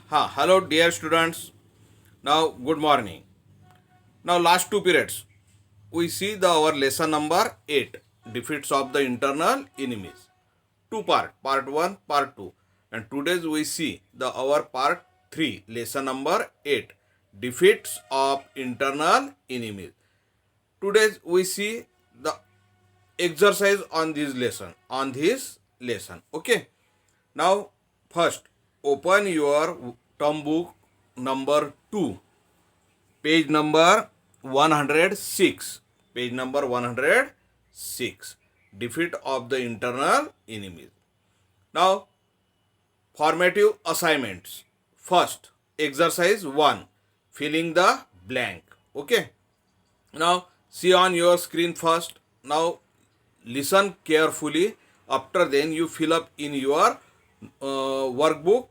Hello, dear students. Now, good morning. Now, last two periods, we see our lesson number 8, defeats of the internal enemies. Two part 1, part 2. And today's we see our part 3, lesson number 8, defeats of internal enemies. Today's we see the exercise on this lesson. Okay. Now, first, open your term book number 2, page number 106. Page number 106. Defeat of the internal enemies. Now, formative assignments. First, exercise 1, filling the blank. Okay. Now, see on your screen first. Now, listen carefully. After then, you fill up in your workbook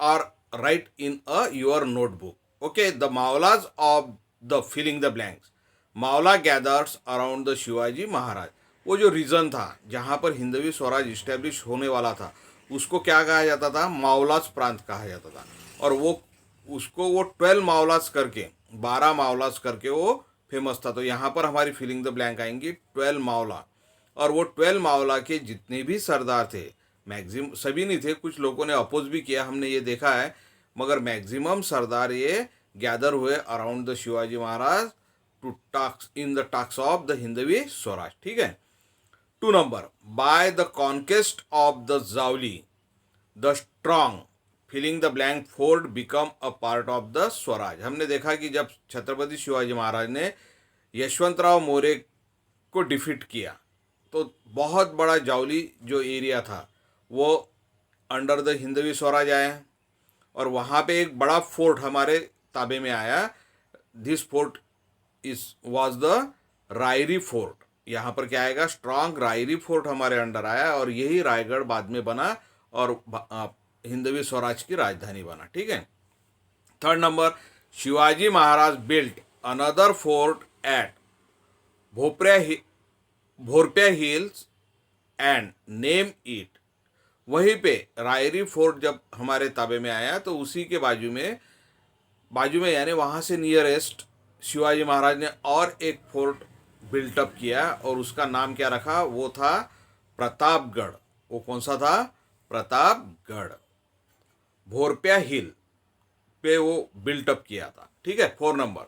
or write in your notebook. Okay, the Maulas of the filling the blanks. Mavla gathers around the Shivaji Maharaj. वो जो reason था जहाँ पर Hindavi Swaraj establish होने वाला था उसको क्या कहा जाता था? मावलास प्रांत कहा जाता था. और वो उसको वो 12 मावलास करके 12 मावलास करके वो फेमस था. तो यहाँ पर हमारी फिलिंग द ब्लैंक आएंगी 12 मावला. और वो 12 मावला के जितने भी सरदार थे, मैक्सिमम सभी नहीं थे, कुछ लोगों ने अपोज भी किया, हमने ये देखा है, मगर मैक्सिमम सरदार ये गैदर हुए around the Shivaji Maharaj to task in the task of the Hindavi Swaraj. ठीक है. 2 number, by the conquest of the Javli the strong filling the blank fort become a part of the Swaraj. हमने देखा कि जब छत्रपति शिवाजी महाराज ने यशवंतराव मोरे को डिफीट किया तो बहुत बड़ा जावली जो एरिया था वो अंडर द हिंदवी स्वराज आया और वहाँ पे एक बड़ा फोर्ट हमारे ताबे में आया. This fort is was the Rairi fort. यहाँ पर क्या आएगा? स्ट्रांग रायरी फोर्ट हमारे अंडर आया और यही रायगढ़ बाद में बना और हिंदवी स्वराज की राजधानी बना. ठीक है. 3rd number, Shivaji Maharaj built another fort at Bhorpya hills and name it. वहीं पे रायरी फोर्ट जब हमारे ताबे में आया तो उसी के बाजू में यानी वहाँ से नियरेस्ट शिवाजी महाराज ने और एक फोर्ट बिल्टअप किया और उसका नाम क्या रखा? वो था प्रतापगढ़. वो कौन सा था? प्रतापगढ़. भोरप्या हिल पे वो बिल्टअप किया था. ठीक है. 4 number,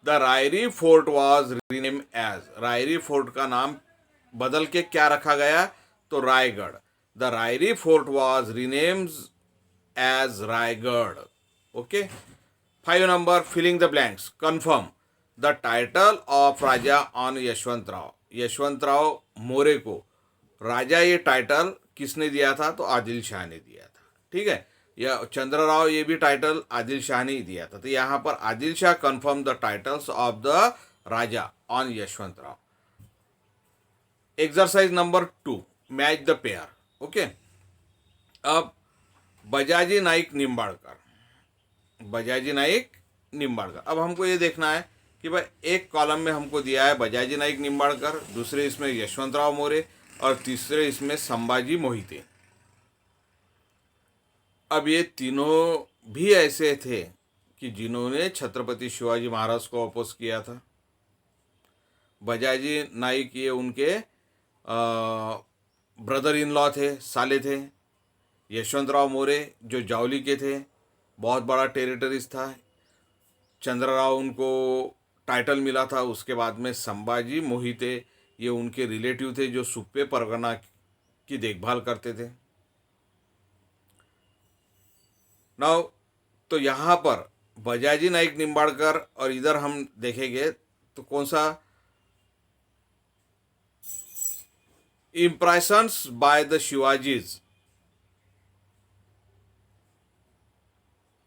the Rairi fort was rename as. Rairi fort का नाम बदल के क्या रखा गया? तो Raigad. The Rairi fort was renamed as Raigad. Okay. 5 number, filling the blanks. Confirm the title of Raja on Yashwantrao. Yashwantrao More को राजा ये टाइटल किसने दिया था? तो आदिल शाह ने दिया था. ठीक है. या चंद्रराव ये भी टाइटल आदिल शाह ने ही दिया था. तो यहाँ पर Adil Shah confirm the titles of the Raja on Yashwantrao. Exercise number 2, match the pair. Okay. अब बजाजी नाइक निम्बाड़कर. अब हमको ये देखना है कि भाई एक कॉलम में हमको दिया है बजाजी नाइक निम्बाड़कर, दूसरे इसमें यशवंतराव मोरे और तीसरे इसमें संभाजी मोहिते. अब ये तीनों भी ऐसे थे कि जिन्होंने छत्रपति शिवाजी महाराज को अपोज किया था. बजाजी नाइक ये उनके ब्रदर इन लॉ थे, साले थे. यशवंतराव मोरे जो जावली के थे, बहुत बड़ा टेरिटरीज था. चंद्रराव उनको टाइटल मिला था. उसके बाद में संभाजी मोहिते ये उनके रिलेटिव थे जो सुप्पे परगना की देखभाल करते थे. नाउ तो यहाँ पर बजाजी नाइक निम्बाड़कर और इधर हम देखेंगे तो कौन सा? Impressions by the Shivaji's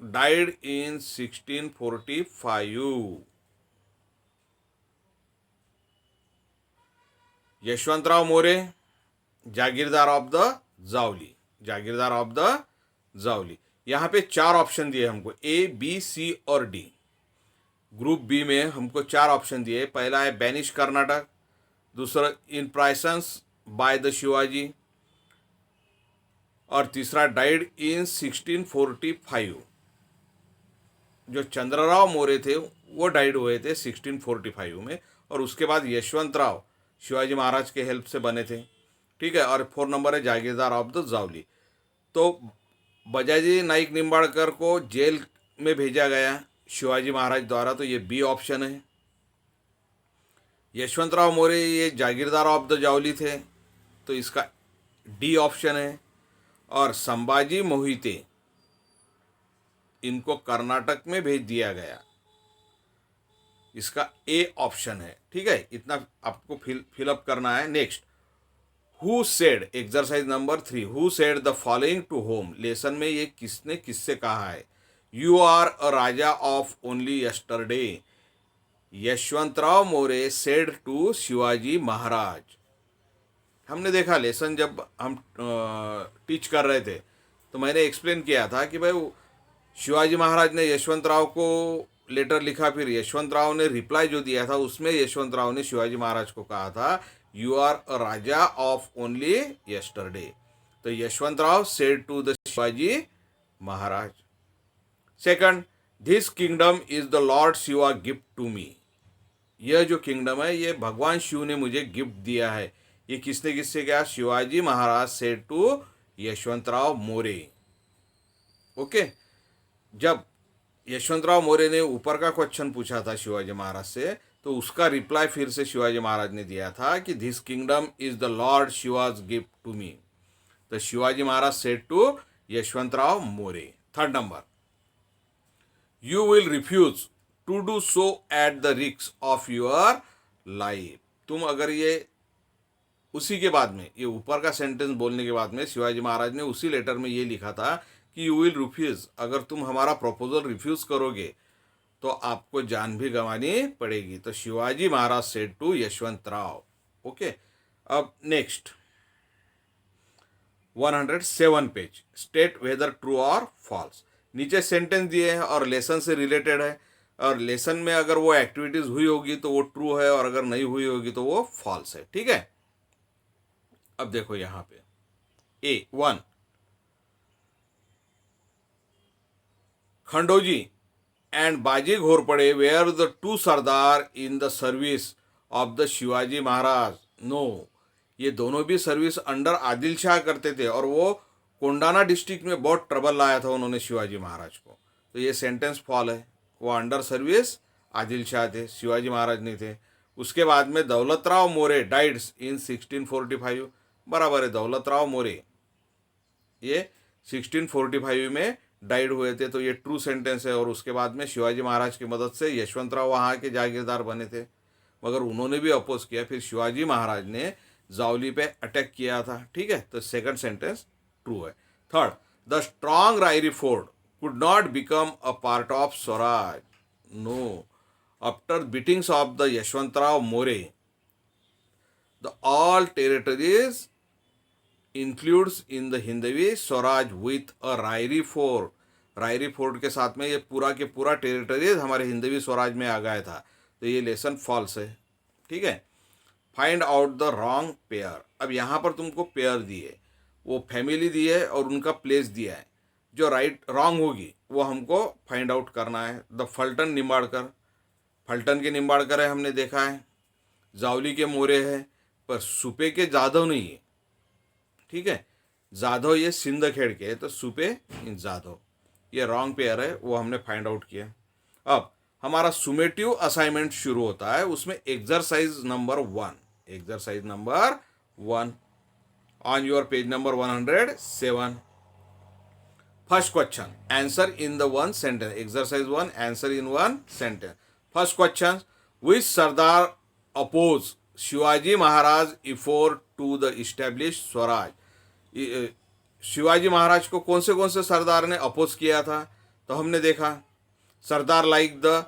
died in 1645. Yashwantrao More jagirdar of the Javli. यहाँ पे 4 ऑप्शन दिए हमको, ए बी सी और डी. ग्रुप बी में हमको 4 ऑप्शन दिए. पहला है बैनिश कर्नाटक, दूसरा इम्प्रेशंस बाय द शिवाजी और तीसरा डाइड इन 1645. जो चंद्रराव मौर्य थे वो डाइड हुए थे 1645 में, और उसके बाद यशवंत राव शिवाजी महाराज के हेल्प से बने थे, ठीक है। और 4 नंबर है जागीरदार ऑफ द जावली। तो बजाजी नाइक निंबाड़कर को जेल में भेजा गया शिवाजी महाराज द्वारा, तो ये बी ऑप्शन है। यशवंतराव मौर्य ये जागीरदार ऑफ द जावली थे, तो इसका डी ऑप्शन है। और संभाजी मोहिते इनको कर्नाटक में भेज दिया गया, इसका ए ऑप्शन है, ठीक है। इतना आपको फिलअप करना है। Next, who said, exercise number 3, who said the following to whom. Lesson में ये किसने किससे कहा है? You are a raja of only yesterday, Yashwantrao Maurya said to Shivaji Maharaj. हमने देखा लेसन जब हम टीच कर रहे थे तो मैंने एक्सप्लेन किया था कि भाई शिवाजी महाराज ने यशवंतराव को लेटर लिखा, फिर यशवंतराव ने रिप्लाई जो दिया था उसमें यशवंतराव ने शिवाजी महाराज को कहा था you are a raja of only yesterday. तो Yashwantrao said to the Shivaji Maharaj. Second, this kingdom is the lord Shiva gift to me. यह जो किंगडम है ये भगवान शिव ने मुझे गिफ्ट दिया है। ये किसने किससे कहा? Shivaji Maharaj said to Yashwantrao Maurya. Okay, जब यशवंतराव मौर्य ने ऊपर का क्वेश्चन पूछा था शिवाजी महाराज से, तो उसका रिप्लाई फिर से शिवाजी महाराज ने दिया था कि this kingdom is the lord Shiva's gift to me. तो Shivaji Maharaj said to Yashwantrao Maurya. Third number, you will refuse to do so at the risk of your life. तुम अगर ये उसी के बाद में, ये ऊपर का सेंटेंस बोलने के बाद में शिवाजी महाराज ने उसी लेटर में ये लिखा था कि यू विल रिफ्यूज, अगर तुम हमारा प्रपोजल रिफ्यूज करोगे तो आपको जान भी गंवानी पड़ेगी। तो Shivaji Maharaj said to Yashwant Rao. Okay, अब next 107 page, state whether true और फॉल्स। नीचे सेंटेंस दिए हैं और लेसन से रिलेटेड है, और लेसन में अगर वो एक्टिविटीज हुई होगी तो वो ट्रू है, और अगर नहीं हुई होगी तो वो फॉल्स है, ठीक है। अब देखो यहां पे ए 1, Khandoji and Baji Ghorpade were the two sardar in the service of the Shivaji Maharaj. No, ये दोनों भी सर्विस अंडर आदिल शाह करते थे, और वो कोंडाना डिस्ट्रिक्ट में बहुत ट्रबल लाया था उन्होंने शिवाजी महाराज को। तो ये सेंटेंस फॉल है, वो अंडर सर्विस आदिल शाह थे, शिवाजी महाराज नहीं थे। उसके बाद में दौलतराव मौर्य डाइड्स इन 1645, बराबर है, दौलतराव मौर्य ये 1645 में डाइड हुए थे, तो ये ट्रू सेंटेंस है। और उसके बाद में शिवाजी महाराज की मदद से यशवंतराव वहाँ के जागीरदार बने थे, मगर उन्होंने भी अपोज किया, फिर शिवाजी महाराज ने जावली पे अटैक किया था, ठीक है। तो सेकंड सेंटेंस ट्रू है। Third, the strong Rairi fort could not become a part of Swaraj. No. After beatings of the Yashwantrao More, the all territories includes in the Hindvi Swaraj with a Rairi fort. Rairi fort के साथ में ये पूरा के पूरा territories हमारे हिंदवी स्वराज में आ गया था, तो ये लेसन फॉल्स है, ठीक है। Find out the wrong pair. अब यहाँ पर तुमको पेयर दिए, वो फैमिली दी है और उनका प्लेस दिया है, जो राइट रॉन्ग होगी वो हमको फाइंड आउट करना है। द फल्टन निम्बाड़कर, फल्टन के निम्बाड़कर है, हमने देखा है। जावली के मोरे है, पर सुपे के जाधव नहीं है, ठीक है। जाधव ये सिंदखेड़ के है, तो सुपे इन जाधव, ये रॉन्ग पेयर है, वो हमने फाइंड आउट किया। अब हमारा सुमेटिव असाइनमेंट शुरू होता है, उसमें exercise number 1, exercise number 1 on your page number 107। First question, answer in the one sentence. Exercise 1, answer in one sentence. First question, which Sardar opposed Shivaji Maharaj effort to the establish Swaraj? Shivaji Maharaj को कौन से सरदार ने oppose किया था? तो हमने देखा sardar like the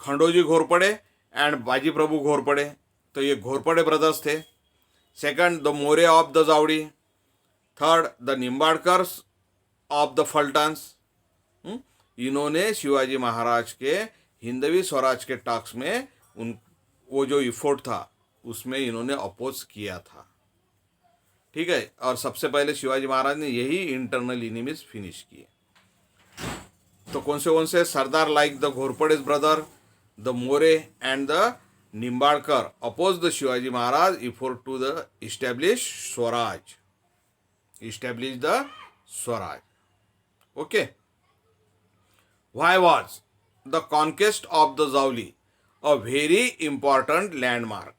Khandoji Ghorpade and Baji Prabhu Ghorpade, तो ये घोरपड़े ब्रदर्स थे। Second, the More of the Javadi. Third, the Nimbalkars of the Phaltans. इन्होंने शिवाजी महाराज के हिंदवी स्वराज के टॉक्स में वो जो इफोर्ट था उसमें इन्होंने अपोज किया था, ठीक है। और सबसे पहले शिवाजी महाराज ने यही इंटरनल एनिमीज फिनिश किए। तो कौन से sardar like the Ghorpade's brother, the More and the Nimbalkar oppose the Shivaji Maharaj effort to the establish the Swaraj. Okay, why was the conquest of the Javli a very important landmark.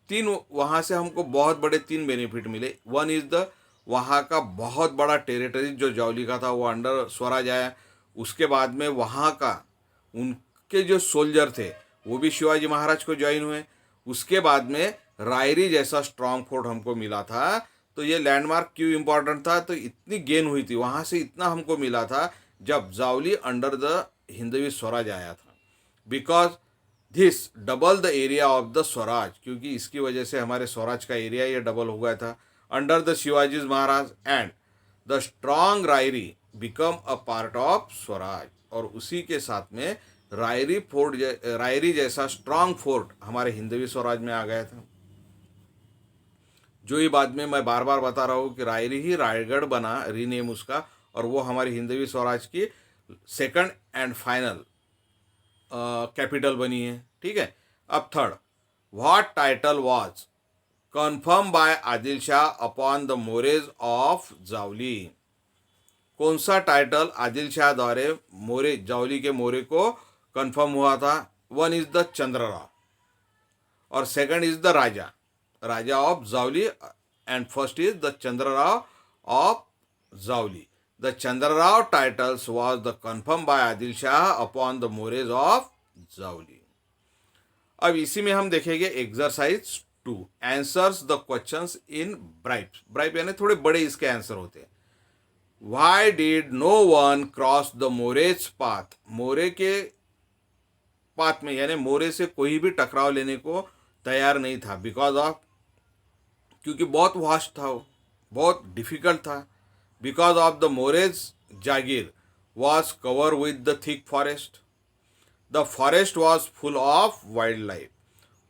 तीन वहाँ से हमको बहुत बड़े तीन बेनिफिट मिले। वन इज द वहाँ का बहुत बड़ा टेरिटरी जो जावली का था वो अंडर स्वराज आया। उसके बाद में वहाँ का उनके जो सोल्जर थे वो भी शिवाजी महाराज को ज्वाइन हुए। उसके बाद में रायरी जैसा स्ट्रांग फोर्ट हमको मिला था। तो ये लैंडमार्क क्यों इम्पोर्टेंट था? तो इतनी गेन हुई थी वहाँ से, इतना हमको मिला था जब जावली अंडर द हिंदवी स्वराज आया था। Because this double the area of the Swaraj, क्योंकि इसकी वजह से हमारे स्वराज का एरिया ये डबल हो गया था under the Shivaji Maharaj. And the strong Rairi become a part of Swaraj. और उसी के साथ में रायरी जैसा स्ट्रांग फोर्ट हमारे हिंदवी स्वराज में आ गया था। जो ये बाद में मैं बार बार बता रहा हूँ कि रायरी ही रायगढ़ बना, रीनेम उसका, और वो हमारी हिंदवी स्वराज की सेकंड एंड फाइनल कैपिटल बनी है, ठीक है। अब third, what title was confirm by Adil Shah upon the Mores of Javli. कौन सा टाइटल आदिल शाह द्वारा जावली के मोरे को कन्फर्म हुआ था? वन इज द चंद्रराव और second is the raja of Javli, and first is the Chandrarao of Javli. The Chandrarao titles was the confirmed by Adil Shah upon the Mores of Zawli. अब इसी में हम देखेंगे exercise 2, answers the questions in brief यानी थोड़े बड़े इसके आंसर होते हैं। Why did no one cross the More's path? मोरे के पाथ में यानी मोरे से कोई भी टकराव लेने को तैयार नहीं था। बिकॉज ऑफ, क्योंकि बहुत वास्ट था वो, बहुत डिफिकल्ट था। Because of the More's Jagir was covered with the thick forest. The forest was full of wildlife.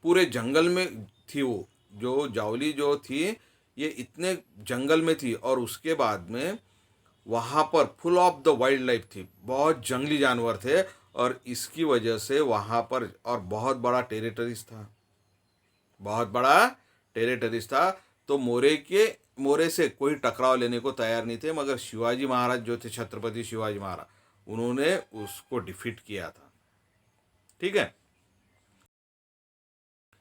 पूरे जंगल में थी वो, जो जावली जो थी ये इतने जंगल में थी, और उसके बाद में वहाँ पर full of the wild life थी, बहुत जंगली जानवर थे, और इसकी वजह से वहाँ पर और बहुत बड़ा टेरिटरीज था। तो मोरे से कोई टकराव लेने को तैयार नहीं थे, मगर शिवाजी महाराज जो थे, छत्रपति शिवाजी महाराज, उन्होंने उसको डिफीट किया था, ठीक है।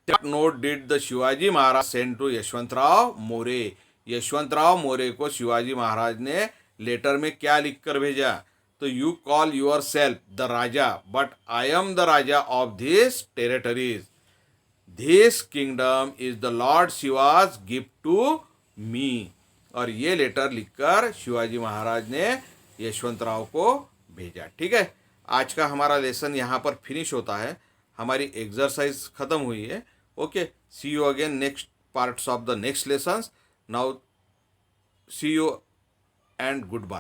What note did the Shivaji Maharaj send to Yashwantrao More? Yashwantrao More को शिवाजी महाराज ने लेटर में क्या लिखकर भेजा? तो you call yourself the raja, but I am the raja of this territories. This kingdom is the lord Shiva's gift to me. और ये लेटर लिखकर शिवाजी महाराज ने यशवंतराव को भेजा, ठीक है। आज का हमारा लेसन यहाँ पर फिनिश होता है, हमारी एक्सरसाइज खत्म हुई है। Okay, see you again next parts of the next lessons. Now see you and good bye.